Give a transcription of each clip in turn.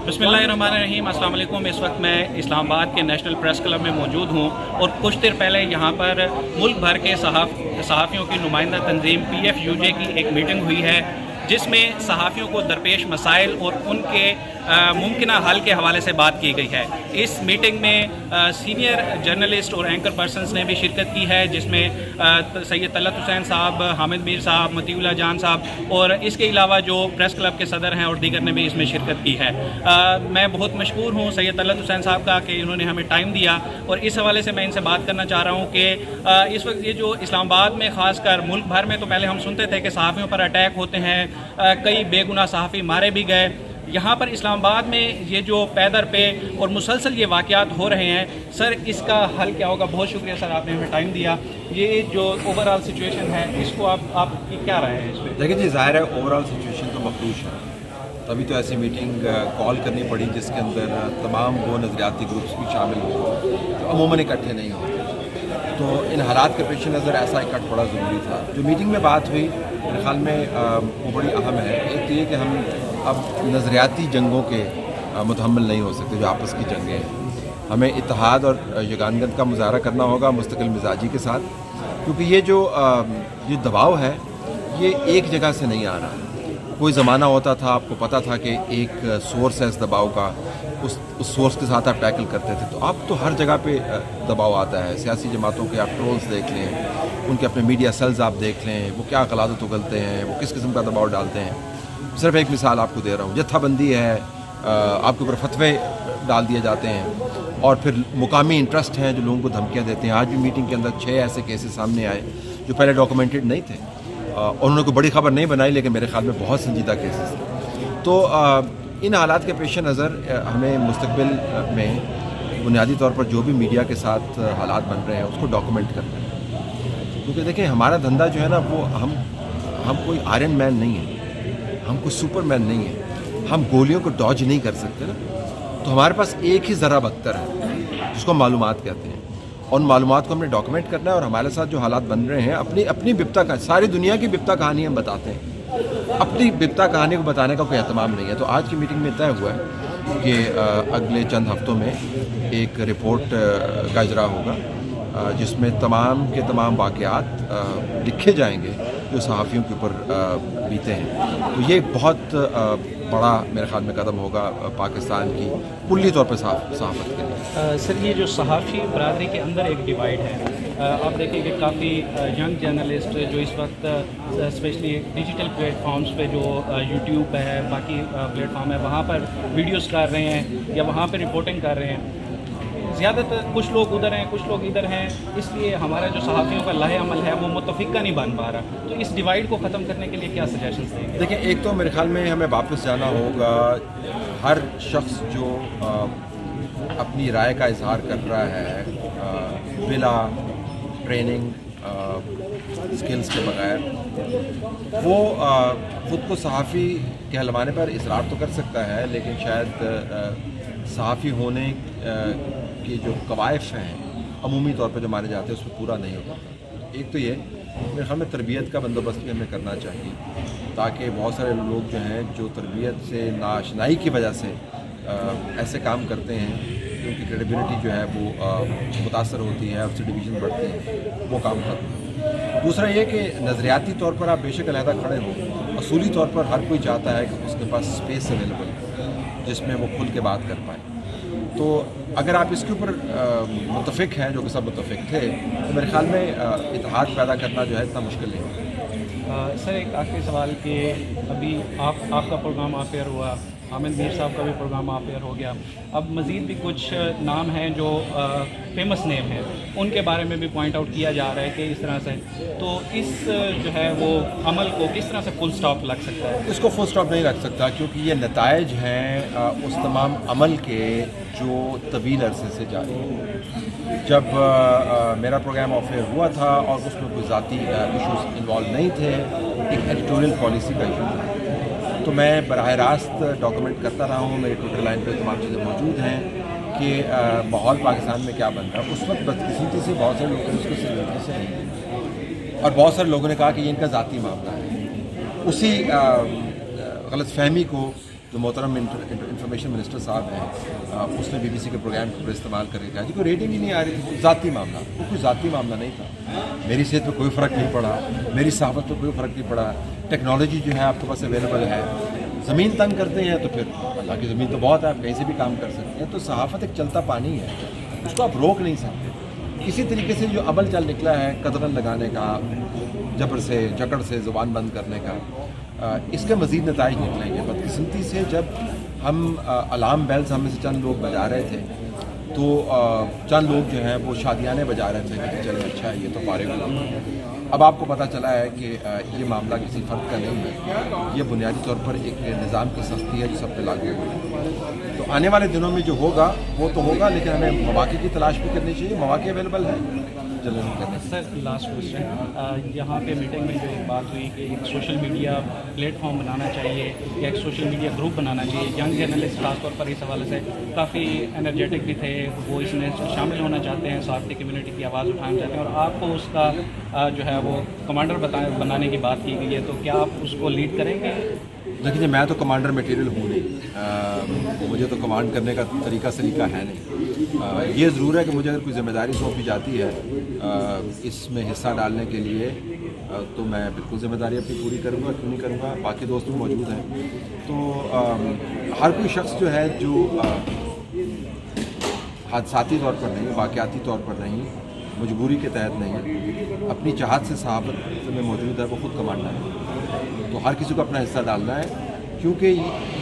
बिस्मिल्लाहिर्रहमानिर्रहीम। अस्सलाम वालेकुम। इस वक्त मैं इस्लामाबाद के नेशनल प्रेस क्लब में मौजूद हूँ और कुछ देर पहले यहाँ पर मुल्क भर के सहाफ़ियों की नुमाइंदा तंजीम PFUJ की एक मीटिंग हुई है, जिसमें सहाफ़ियों को दरपेश मसाइल और उनके मुमकिन हल के हवाले से बात की गई है। इस मीटिंग में सीनियर जर्नलिस्ट और एंकर पर्सनस ने भी शिरकत की है, जिसमें सैयद तलत हुसैन साहब, हामिद मीर साहब, मतीउल्लाह जान साहब और इसके अलावा जो प्रेस क्लब के सदर हैं और दीगर ने भी इसमें शिरकत की है। मैं बहुत मशकूर हूँ सैयद तलत हुसैन साहब का कि इन्होंने हमें टाइम दिया और इस हवाले से मैं इनसे बात करना चाह रहा हूँ कि इस वक्त ये जो इस्लामाबाद में ख़ासकर मुल्क भर में तो पहले हम सुनते थे कि सहाफ़ियों पर अटैक होते हैं, कई बेगुनाह सहाफ़ी मारे भी गए। यहाँ पर इस्लामाबाद में ये जो पैदर पे और मुसलसल ये वाक़यात हो रहे हैं, सर इसका हल क्या होगा? बहुत शुक्रिया सर, आपने हमें टाइम दिया। ये जो ओवरऑल सिचुएशन है इसको आपकी क्या राय है इस पर? देखिए जी, ज़ाहिर है ओवरऑल सिचुएशन तो मखदूश है, तभी तो ऐसी मीटिंग कॉल करनी पड़ी जिसके अंदर तमाम वो नज़रियाती ग्रुप्स भी शामिल हो जो अमूमन इकट्ठे नहीं होते। तो इन हालात के पेश नज़र ऐसा इकट्ठ बड़ा ज़रूरी था। जो मीटिंग में बात हुई मेरे ख्याल में वो बड़ी अहम है। एक तो ये कि हम अब नज़रियाती जंगों के मुतहम्मिल नहीं हो सकते जो आपस की जंगें हैं। हमें इत्तेहाद और यगानगत का मुजाहरा करना होगा मुस्तकिल मिजाजी के साथ, क्योंकि ये जो दबाव है ये एक जगह से नहीं आ रहा। कोई ज़माना होता था, आपको पता था कि एक सोर्स है इस दबाव का, उस सोर्स के साथ आप टैकल करते थे। तो अब तो हर जगह पे दबाव आता है। सियासी जमातों के आप ट्रोल्स देख लें, उनके अपने मीडिया सेल्स आप देख लें, वो क्या गलाजत उगलते हैं, वो किस किस्म का दबाव डालते हैं। सिर्फ एक मिसाल आपको दे रहा हूँ, जत्थाबंदी है, आपके ऊपर फतवे डाल दिए जाते हैं और फिर मुकामी इंटरेस्ट हैं जो लोगों को धमकियाँ देते हैं। आज भी मीटिंग के अंदर 6 ऐसे केसेस सामने आए जो पहले डॉक्यूमेंटेड नहीं थे और उन्होंने कोई बड़ी खबर नहीं बनाई, लेकिन मेरे ख्याल में बहुत संजीदा केसेस थे। तो इन हालात के पेश नज़र हमें मुस्तकबिल में बुनियादी तौर पर जो भी मीडिया के साथ हालात बन रहे हैं उसको डॉक्यूमेंट करना है, क्योंकि देखें हमारा धंधा जो है ना वो हम कोई आयरन मैन नहीं है, हम कोई सुपरमैन नहीं है, हम गोलियों को डॉज नहीं कर सकते ना। तो हमारे पास एक ही ज़रा बख्तर है जिसको मालूमात कहते हैं, उन मालूमात को हमने डॉक्यूमेंट करना है और हमारे साथ जो हालात बन रहे हैं अपनी बिपता का, सारी दुनिया की बिपता कहानी हम बताते हैं, अपनी बिपता कहानी को बताने का कोई एहतमाम नहीं है। तो आज की मीटिंग में तय हुआ है कि अगले चंद हफ्तों में एक रिपोर्ट का इजरा होगा जिसमें तमाम के तमाम वाक़यात लिखे जाएंगे जो सहाफ़ियों के ऊपर बीते हैं। तो ये बहुत बड़ा मेरे ख्याल में कदम होगा पाकिस्तान की कुल्ली तौर पर सहाफ़त के लिए। सर ये जो सहाफ़ी बरादरी के अंदर एक डिवाइड है, आप देखिए कि काफ़ी यंग जर्नलिस्ट जो इस वक्त स्पेशली डिजिटल प्लेटफॉर्म्स पे जो यूट्यूब है, बाकी प्लेटफॉर्म है, वहाँ पर वीडियोस कर रहे हैं या वहाँ पर रिपोर्टिंग कर रहे हैं। ज़्यादातर कुछ लोग उधर हैं, कुछ लोग इधर हैं, इसलिए हमारा जो सहाफ़ियों का लाहे अमल है वो मुतफ़िक़ा नहीं बन पा रहा। तो इस डिवाइड को ख़त्म करने के लिए क्या सजेशंस देंगे? देखिए, एक तो मेरे ख्याल में हमें वापस जाना होगा। हर शख्स जो अपनी राय का इजहार कर रहा है बिला ट्रेनिंग स्किल्स के बगैर, वो ख़ुद को सहाफ़ी कहलवाने पर इसरार तो कर सकता है, लेकिन शायद सहाफ़ी होने की जो कवायफ हैं अमूमी तौर पर जो माने जाते हैं उसमें पूरा नहीं होता। एक तो ये मेरे ख्याल में तरबियत का बंदोबस्त भी हमें करना चाहिए, ताकि बहुत सारे लोग जो हैं जो तरबियत से नाआशनाई की वजह से ऐसे काम करते हैं कि उनकी क्रेडिबिलिटी जो है वो मुतासर होती है, उससे डिवीज़न बढ़ती है, वो काम खत्म। दूसरा ये कि नज़रियाती तौर पर आप बेशक अलहदा खड़े हो, असूली तौर पर हर कोई चाहता है कि उसके पास स्पेस अवेलेबल है जिसमें वो खुल के बात कर पाए। तो अगर आप इसके ऊपर मुतफ़िक़ हैं, जो कि सब मुतफ़िक़ थे, तो मेरे ख़्याल में इत्तेहाद पैदा करना जो है इतना मुश्किल नहीं है। सर एक आखिरी सवाल कि अभी आपका प्रोग्राम ऑफ एयर हुआ, हामिद मीर साहब का भी प्रोग्राम ऑफ एयर हो गया, अब मज़ीद भी कुछ नाम हैं जो फेमस नेम हैं, उनके बारे में भी पॉइंट आउट किया जा रहा है कि इस तरह से, तो इस जो है वो अमल को किस तरह से फुल स्टॉप लग सकता है? इसको फुल स्टॉप नहीं लग सकता, क्योंकि ये नताइज हैं उस तमाम अमल के जो तवील अरसे से जारी है। जब मेरा प्रोग्राम ऑफ एयर हुआ था और उसमें कोई ज़ाती इशूज़ इन्वॉल्व नहीं थे, एक एडिटोरियल पॉलिसी का इशू था, तो मैं बराह रास्त डॉक्यूमेंट करता रहा हूँ। मेरी ट्विटर लाइन पे तमाम चीज़ें मौजूद हैं कि माहौल पाकिस्तान में क्या बन रहा है। उस वक्त बदकिस्मती से बहुत सारे लोगों ने उसको सीरियसली से नहीं लिया और बहुत सारे लोगों ने कहा कि ये इनका ज़ाती मामला है। उसी गलतफहमी को जो मोहतरम इंफॉर्मेशन मिनिस्टर साहब हैं, उसने BBC के प्रोग्राम के ऊपर इस्तेमाल करके कहा जी कोई रेटिंग ही नहीं आ रही थी, ज़ाती मामला, वो कोई ज़ाती मामला नहीं था। मेरी सेहत पर कोई फ़र्क नहीं पड़ा, मेरी सहाफ़त पर कोई फ़र्क नहीं पड़ा, टेक्नोलॉजी जो है आपके पास अवेलेबल है, ज़मीन तंग करते हैं तो फिर अल्लाह की ज़मीन तो बहुत है, आप कहीं से भी काम कर सकते हैं। तो सहाफ़त एक चलता पानी है, उसको आप रोक नहीं सकते। किसी तरीके से जो अमल चल निकला है कदरन लगाने का, जबर से जकड़ से ज़ुबान बंद करने का, इसके मज़ीद नताइज निकलेंगे। बदकिस्मती से जब हम अलार्म बेल्स हम में से चंद लोग बजा रहे थे तो चंद लोग जो हैं वो शादियाने बजा रहे थे कि चले अच्छा है ये तो फारिग हुआ। अब आपको पता चला है कि ये मामला किसी फ़र्द का नहीं है, ये बुनियादी तौर पर एक निज़ाम की सख्ती है जो सब पे लागू होगी। तो आने वाले दिनों में जो होगा वो तो होगा, लेकिन हमें मौक़े की तलाश भी करनी चाहिए। मौक़े अवेलेबल है, जल्द करने। सर लास्ट क्वेश्चन, यहाँ पे मीटिंग में जो एक बात हुई कि एक सोशल मीडिया प्लेटफॉर्म बनाना चाहिए या एक सोशल मीडिया ग्रुप बनाना चाहिए। यंग जर्नलिस्ट खासतौर पर इस हवाले से काफ़ी एनर्जेटिक भी थे, वो इसमें शामिल होना चाहते हैं, सहाफ़ती कम्यूनिटी की आवाज़ उठाना चाहते हैं, और आपको उसका जो है वो कमांडर बनाने की बात की गई है, तो क्या आप उसको लीड करेंगे? देखिए मैं तो कमांडर मटेरियल हूँ नहीं, मुझे तो कमांड करने का सलीका है नहीं। ये ज़रूर है कि मुझे अगर कोई ज़िम्मेदारी सौंपी जाती है इसमें हिस्सा डालने के लिए तो मैं बिल्कुल ज़िम्मेदारी अपनी पूरी करूँगा, क्यों नहीं करूँगा। बाकी दोस्त भी मौजूद हैं, तो हर कोई शख्स जो है जो हादसाती तौर पर नहीं, वाक़याती तौर पर नहीं, मजबूरी के तहत नहीं, अपनी चाहत से सहाफ़त में मौजूद है, वो ख़ुद कमांडर है। तो हर किसी को अपना हिस्सा डालना है, क्योंकि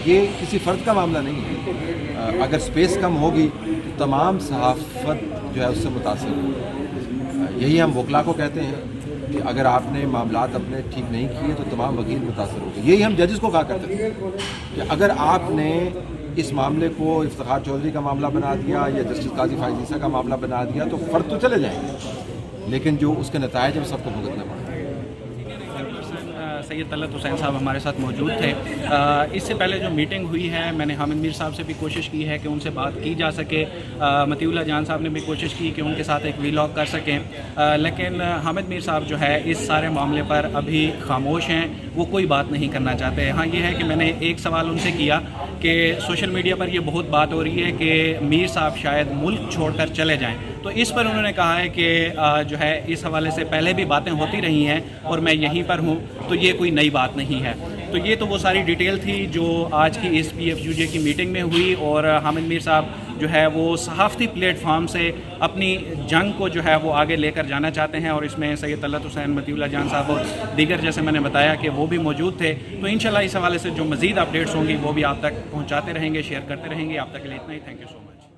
ये किसी फ़र्द का मामला नहीं है। अगर स्पेस कम होगी तो तमाम सहाफ़त जो है उससे मुतासिर होगी। यही हम वकला को कहते हैं कि अगर आपने मामलात अपने ठीक नहीं किए तो तमाम वकील मुतासिर होंगे। यही हम जजेस को कहा करते थे कि अगर आपने इस मामले को इफ्तिखार चौधरी का मामला बना दिया या जस्टिस काजी फायज़ ईसा का मामला बना दिया तो फ़र्द तो चले जाएंगे, लेकिन जो उसके नताइज हम सबको भुगतना पड़ेगा। सैयद तलत हुसैन साहब हमारे साथ मौजूद थे। इससे पहले जो मीटिंग हुई है मैंने हामिद मीर साहब से भी कोशिश की है कि उनसे बात की जा सके, मतीउल्लाह जान साहब ने भी कोशिश की कि उनके साथ एक वीलॉग कर सकें, लेकिन हामिद मीर साहब जो है इस सारे मामले पर अभी खामोश हैं, वो कोई बात नहीं करना चाहते। हाँ ये है कि मैंने एक सवाल उनसे किया कि सोशल मीडिया पर ये बहुत बात हो रही है कि मीर साहब शायद मुल्क छोड़कर चले जाएं, तो इस पर उन्होंने कहा है कि जो है इस हवाले से पहले भी बातें होती रही हैं और मैं यहीं पर हूँ, तो ये कोई नई बात नहीं है। तो ये तो वो सारी डिटेल थी जो आज की इस PFUJ की मीटिंग में हुई, और हामिद मीर साहब जो है वो सहाफ़ती प्लेटफॉर्म से अपनी जंग को जो है वो आगे लेकर जाना चाहते हैं, और इसमें सैयद तलत हुसैन, मतीउल्लाह जान साहब और दीगर जैसे मैंने बताया कि वो भी मौजूद थे। तो इंशाल्लाह इस हवाले से जो मज़ीद अपडेट्स होंगी वो भी आप तक पहुँचाते रहेंगे, शेयर करते रहेंगे। आप तक के लिए इतना ही, थैंक यू सो मच।